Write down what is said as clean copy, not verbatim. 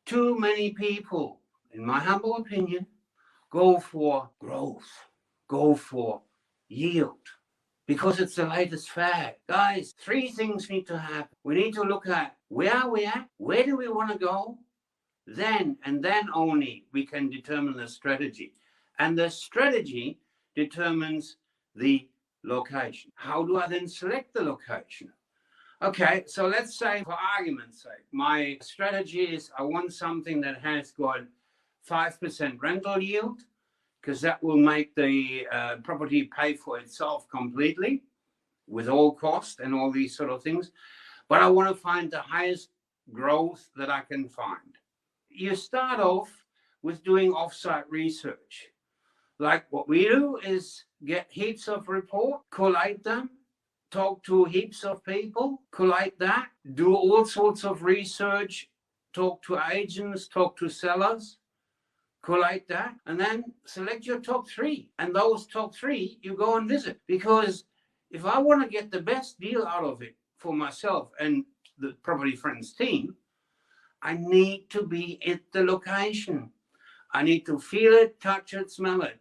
Too many people, in my humble opinion, go for growth, go for yield, because it's the latest fad. Guys, three things need to happen. We need to look at where are we at, where do we want to go, then and then only we can determine the strategy. And the strategy determines the location. How do I then select the location? Okay, so let's say, for argument's sake, my strategy is I want something that has got 5% rental yield, because that will make the property pay for itself completely with all cost and all these sort of things. But I want to find the highest growth that I can find. You start off with doing offsite research. Like what we do is get heaps of report, collate them, talk to heaps of people, collate that, do all sorts of research, talk to agents, talk to sellers, collate that, and then select your top three. And those top three you go and visit. Because if I want to get the best deal out of it for myself and the Property Friends team, I need to be at the location. I need to feel it, touch it, smell it.